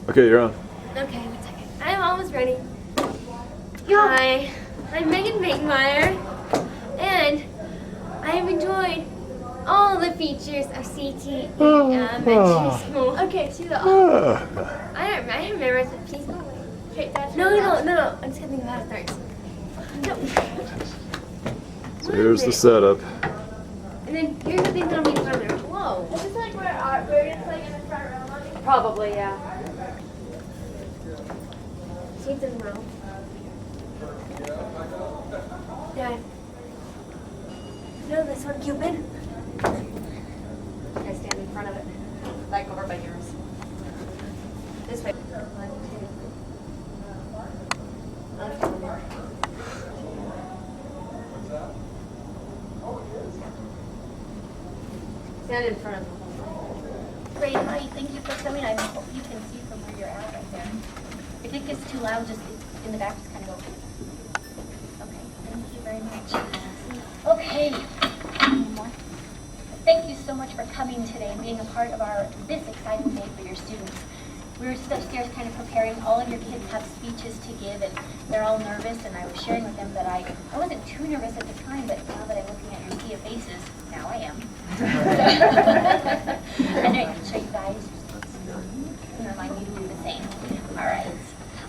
Okay, you're on. Okay, 1 second. I'm almost ready. Hi, I'm Megan Bakemeyer, and I have enjoyed all the features of CT Elementary School. Okay, she's all. I don't remember. Please go away. Okay, no. I'm just gonna think about it first. No. So here's the setup. And then here's the thing that'll be further. Whoa. This is like where we're just like in the front row. Probably, yeah. Seats in the row. Dad. No, this one, Cupid. I stand in front of it, like over by yours. This way. Stand in front of them. Great, hi, thank you for coming. I hope you can see from where you're at right there. If it gets too loud, just in the back, just kind of go. Okay, thank you very much. Okay. Thank you so much for coming today and being a part of this exciting day for your students. We were just upstairs kind of preparing. All of your kids have speeches to give, and they're all nervous, and I was sharing with them that I wasn't too nervous at the time, but now that I'm looking at your sea of faces, now I am. And I can show you guys and remind you to do the same. All right.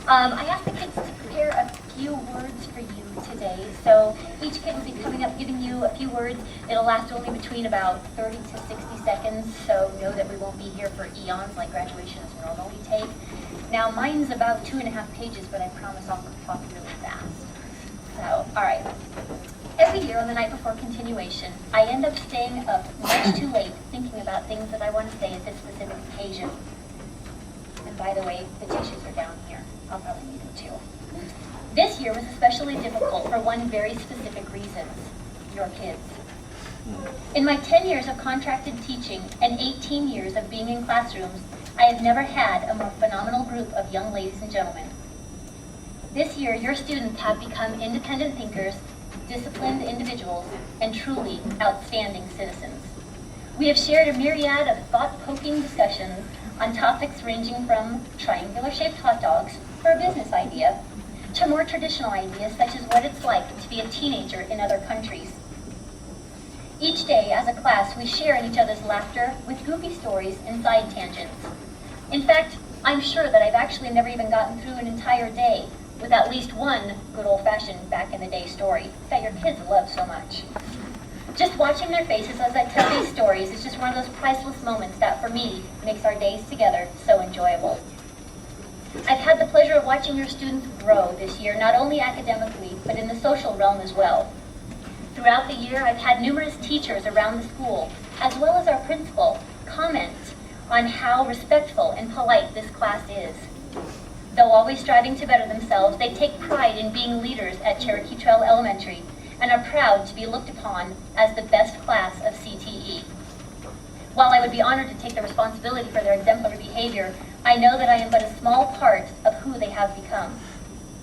I asked the kids to prepare a few words for you today. So each kid will be coming up giving you a few words. It'll last only between about 30 to 60 seconds, so know that we won't be here for eons like graduations normally take. Now mine's about 2.5 pages, but I promise I'll talk really fast. So, all right. Every year on the night before continuation, I end up staying up much too late thinking about things that I want to say at this specific occasion. And by the way, the tissues are down here. I'll probably need them too. This year was especially difficult for one very specific reason: your kids. In my 10 years of contracted teaching and 18 years of being in classrooms, I have never had a more phenomenal group of young ladies and gentlemen. This year, your students have become independent thinkers, disciplined individuals, and truly outstanding citizens. We have shared a myriad of thought-poking discussions on topics ranging from triangular-shaped hot dogs for a business idea to more traditional ideas such as what it's like to be a teenager in other countries. Each day, as a class, we share in each other's laughter with goofy stories and side tangents. In fact, I'm sure that I've actually never even gotten through an entire day with at least one good old-fashioned back-in-the-day story that your kids love so much. Just watching their faces as I tell these stories is just one of those priceless moments that, for me, makes our days together so enjoyable. I've had the pleasure of watching your students grow this year, not only academically, but in the social realm as well. Throughout the year, I've had numerous teachers around the school, as well as our principal, comment on how respectful and polite this class is. Though always striving to better themselves, they take pride in being leaders at Cherokee Trail Elementary and are proud to be looked upon as the best class of CTE. While I would be honored to take the responsibility for their exemplary behavior, I know that I am but a small part of who they have become.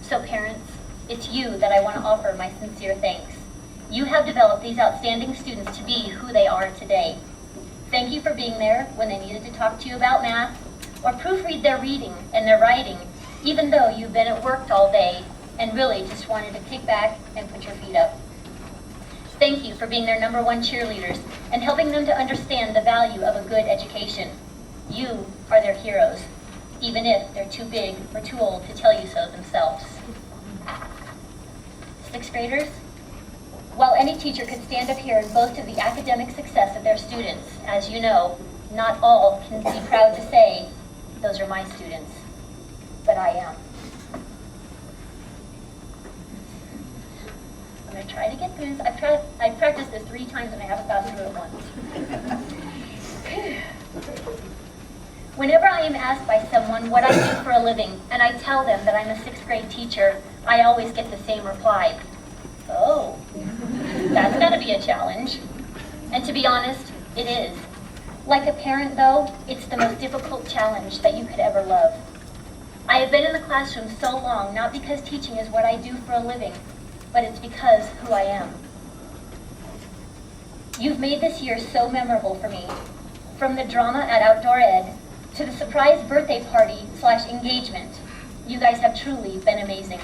So parents, it's you that I want to offer my sincere thanks. You have developed these outstanding students to be who they are today. Thank you for being there when they needed to talk to you about math or proofread their reading and their writing, even though you've been at work all day and really just wanted to kick back and put your feet up. Thank you for being their #1 cheerleaders and helping them to understand the value of a good education. You are their heroes, even if they're too big or too old to tell you so themselves. 6th graders, while any teacher could stand up here and boast of the academic success of their students, as you know, not all can be proud to say, those are my students, but I am. I'm going to try to get through this. I've practiced this 3 times and I haven't gotten through it once. Whenever I am asked by someone what I do for a living and I tell them that I'm a 6th grade teacher, I always get the same reply. Oh, that's got to be a challenge. And to be honest, it is. Like a parent, though, it's the most difficult challenge that you could ever love. I have been in the classroom so long, not because teaching is what I do for a living, but it's because who I am. You've made this year so memorable for me. From the drama at Outdoor Ed, to the surprise birthday party engagement. You guys have truly been amazing.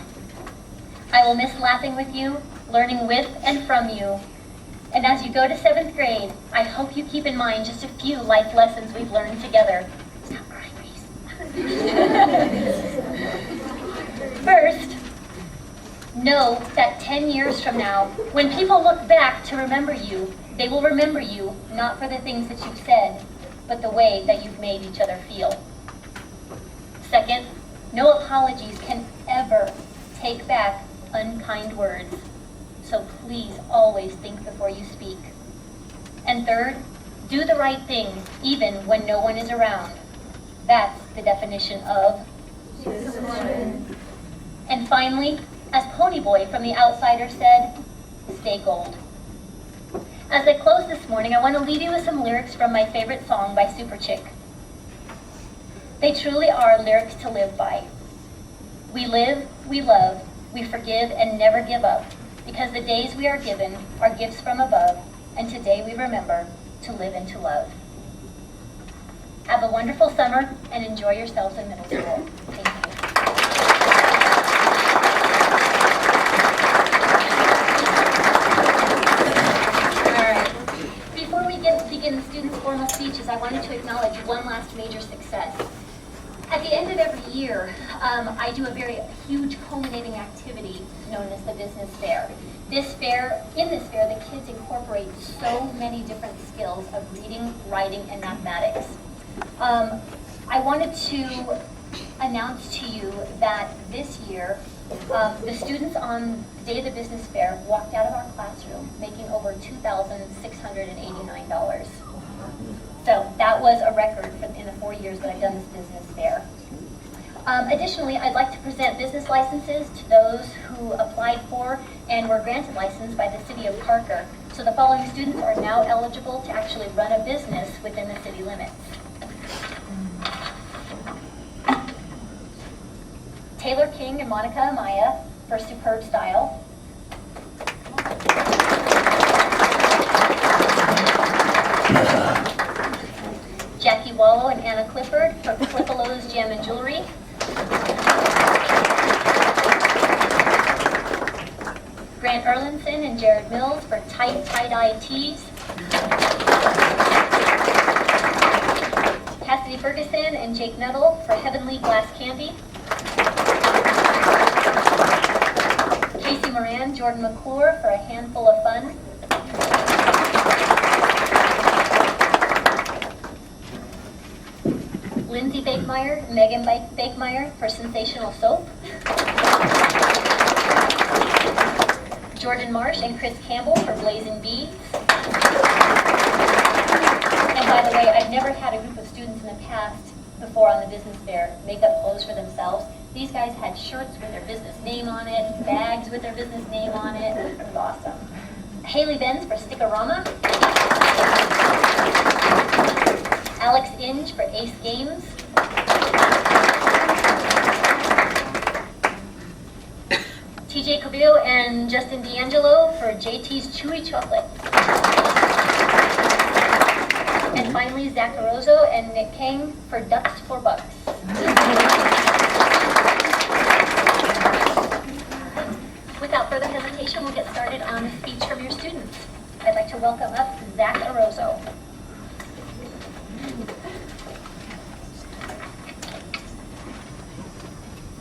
I will miss laughing with you, learning with and from you. And as you go to 7th grade, I hope you keep in mind just a few life lessons we've learned together. Stop crying, Reese. First, know that 10 years from now, when people look back to remember you, they will remember you not for the things that you've said, but the way that you've made each other feel. Second, no apologies can ever take back unkind words. So please always think before you speak. And third, do the right thing even when no one is around. That's the definition of discipline. And finally, as Ponyboy from The Outsider said, stay gold. As I close this morning, I want to leave you with some lyrics from my favorite song by Super Chick. They truly are lyrics to live by. We live, we love, we forgive and never give up, because the days we are given are gifts from above, and today we remember to live and to love. Have a wonderful summer and enjoy yourselves in middle school. Thank you. Begin the students' formal speeches, I wanted to acknowledge one last major success. At the end of every year, I do a very huge culminating activity known as the Business Fair. In this fair, the kids incorporate so many different skills of reading, writing, and mathematics. I wanted to announce to you that this year, the students on the day of the Business Fair walked out of our classroom making over $2,689. So that was a record in the 4 years that I've done this Business Fair. Additionally, I'd like to present business licenses to those who applied for and were granted license by the City of Parker. So the following students are now eligible to actually run a business within the city limits. Taylor King and Monica Amaya for Superb Style. Jackie Wallow and Anna Clifford for Clippalo's Gem and Jewelry. Grant Erlinson and Jared Mills for Tight Tie-Dye Tees. Cassidy Ferguson and Jake Nettle for Heavenly Glass Candy. Casey Moran, Jordan McClure for A Handful of Fun. Lindsay Bakemeyer, Megan Bakemeyer for Sensational Soap. Jordan Marsh and Chris Campbell for Blazing Beads. And by the way, I've never had a group of students in the past before on the business fair make up clothes for themselves. These guys had shirts with their business name on it, bags with their business name on it. It was awesome. Haley Benz for Stickorama. Alex Inge for Ace Games. TJ Cabrillo and Justin D'Angelo for JT's Chewy Chocolate. And finally, Zach Carozo and Nick King for Ducks for Bucks. Without further hesitation, we'll get started on a speech from your students. I'd like to welcome up Zach Carozo.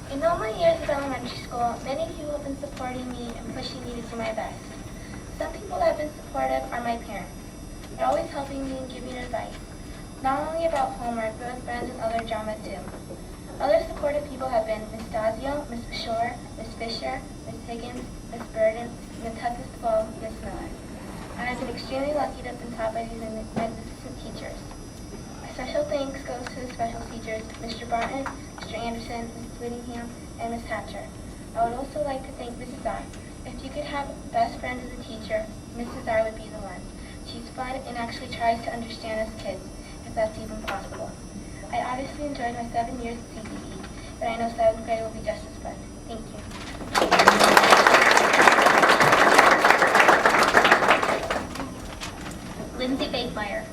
In all my years of elementary school, many people have been supporting me and pushing me to do my best. Some people that have been supportive are my parents. They're always helping me and giving advice, not only about homework, but with friends and other drama too. Other supportive people have been Miss Dazio, Miss Shore, Miss Fisher, Miss Higgins, Miss Burden, Miss Tuckis-Flow, Miss Miller. I have been extremely lucky to have been taught by these magnificent teachers. A special thanks goes to the special teachers, Mr. Barton, Mr. Anderson, Mrs. Whittingham, and Miss Hatcher. I would also like to thank Mrs. R. If you could have a best friend as a teacher, Mrs. R would be the one. She's fun and actually tries to understand us kids, if that's even possible. I obviously enjoyed my 7 years at CBE, but I know 7th grade will be just as fun. Thank you. Lindsay Bakemeyer.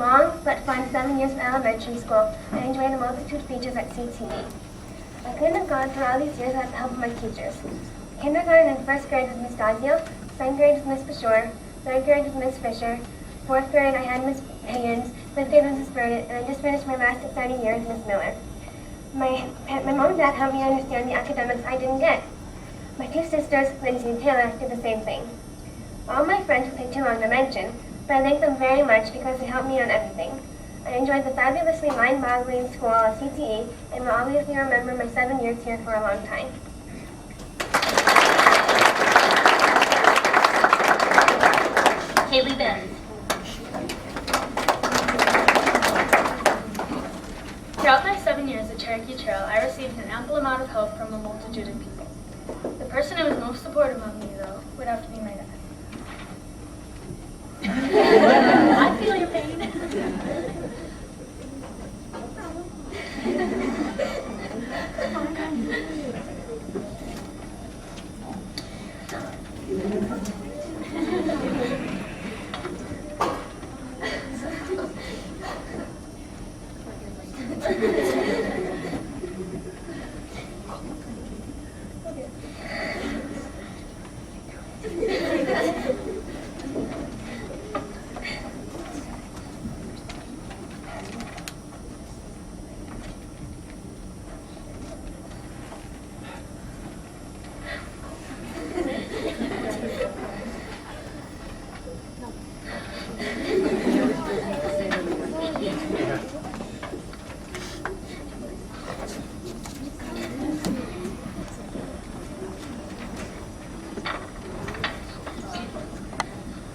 long but fun 7 years in elementary school, I enjoyed a multitude of features at CTE. I couldn't have gone through all these years without the help of my teachers. Kindergarten and first grade was Miss Dazio, second grade was Miss Bashore, third grade was Miss Fisher, fourth grade I had Miss Higgins, fifth grade was Miss Burnett, and I just finished my last exciting year with Miss Miller. My mom and dad helped me understand the academics I didn't get. My two sisters, Lindsay and Taylor, did the same thing. All my friends will take too long to mention, but I thank them very much because they helped me on everything. I enjoyed the fabulously mind-boggling school at CTE and will obviously remember my 7 years here for a long time. Haley Benz. Throughout my 7 years at Cherokee Trail, I received an ample amount of help from a multitude of people. The person who was most supportive of me, though, would have to be my dad. I feel your pain.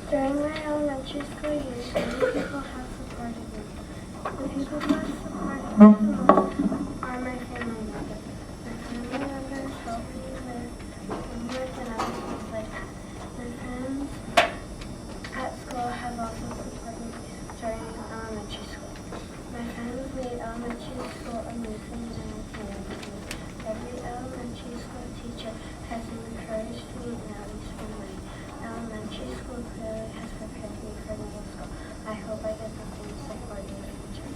During my elementary school years, many people have supported me. The people who have supported me the most are my family members. My family members help me with homework and other things like that. My friends at school have also supported me during elementary school. My friends made elementary school amazing and entertaining with me. Every elementary school teacher has encouraged me in at least one way. Elementary school clearly has prepared me for middle school. I hope I get the same support in the future.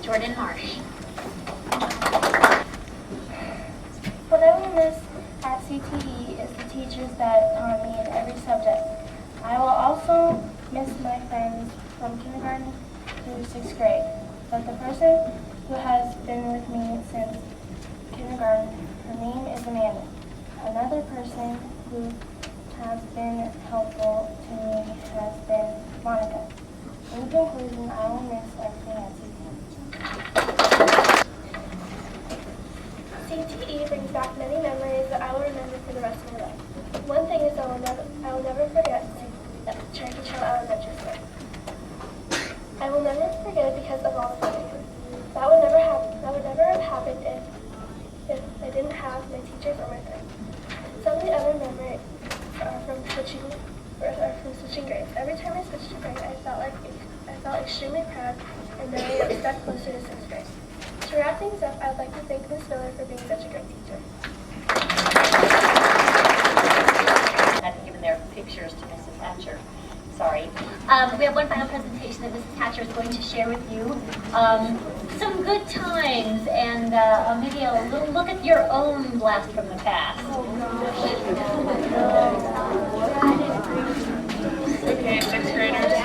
Jordan Marsh. What I will miss at CTE is the teachers that taught me in every subject. I will also miss my friends from kindergarten through 6th grade. But the person who has been with me since kindergarten, her name is Amanda. Another person who has been helpful to me has been Monica. In conclusion, I will miss everything at CTE. CTE brings back many memories that I will remember for the rest of my life. One thing is I will never forget Cherokee Trail Elementary School. I will never forget it because of all the fun I did. That would never have happened if I didn't have my teachers or my friends. Some of the other memories are from switching grades. Every time I switched to grade, I felt extremely proud and knowing I was step closer to 6th grade. To wrap things up, I'd like to thank Ms. Miller for being such a great teacher. I've given their pictures to Mrs. Hatcher. Sorry. We have one final presentation that Mrs. Hatcher is going to share with you. Some good times and maybe a little look at your own blast from the past. Okay, 6th graders.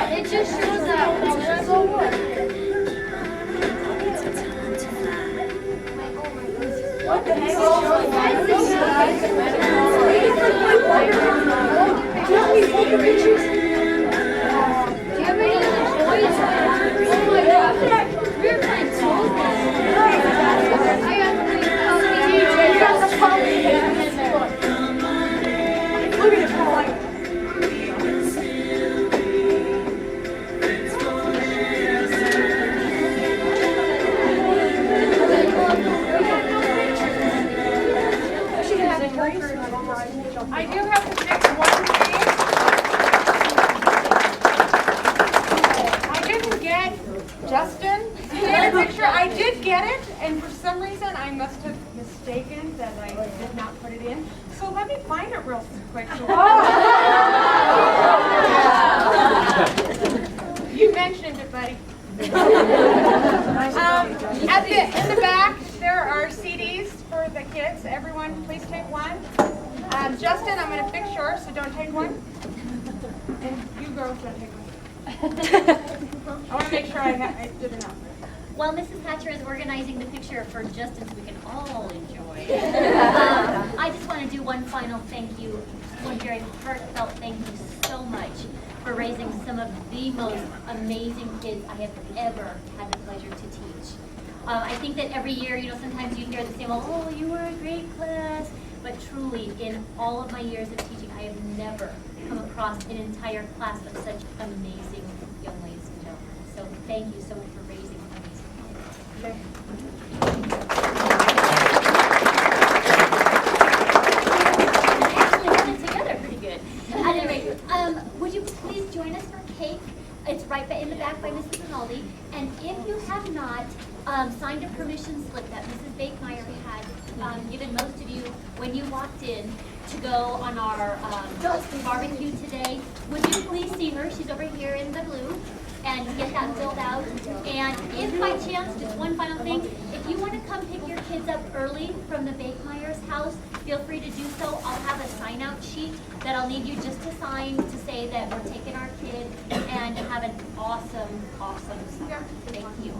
It just shows that. What the heck? I do have to fix one thing. I didn't get Justin in the picture. I did get it, and for some reason I must have mistaken that I did not put it in. So let me find it real quick. You mentioned it, buddy. In the back, there are CDs for the kids. Everyone, please take one. Justin, I'm going to fix yours, so don't take one. And you girls don't take one. I want to make sure I did enough. While Mrs. Thatcher is organizing the picture for Justin so we can all enjoy, I just want to do one final thank you, one very heartfelt thank you so much for raising some of the most amazing kids I have ever had the pleasure to teach. I think that every year, sometimes you hear the same, oh, you were a great class. But truly, in all of my years of teaching, I have never come across an entire class of such amazing young ladies and gentlemen. So thank you so much for raising amazing kids. Actually, got it together pretty good. At any rate, would you please join us for cake? It's right in the back by Mrs. Rinaldi. And if you have not signed a permission slip that Mrs. Bakemeyer had given most of you when you walked in to go on our barbecue today, would you please see her? She's over here in the blue. And get that filled out. And if by chance, just one final thing, if you want to come pick your kids up early from the Bakemeyer's house, feel free to do so. I'll have a sign-out sheet that I'll need you just to sign to say that we're taking our kid and have an awesome, awesome summer. Thank you.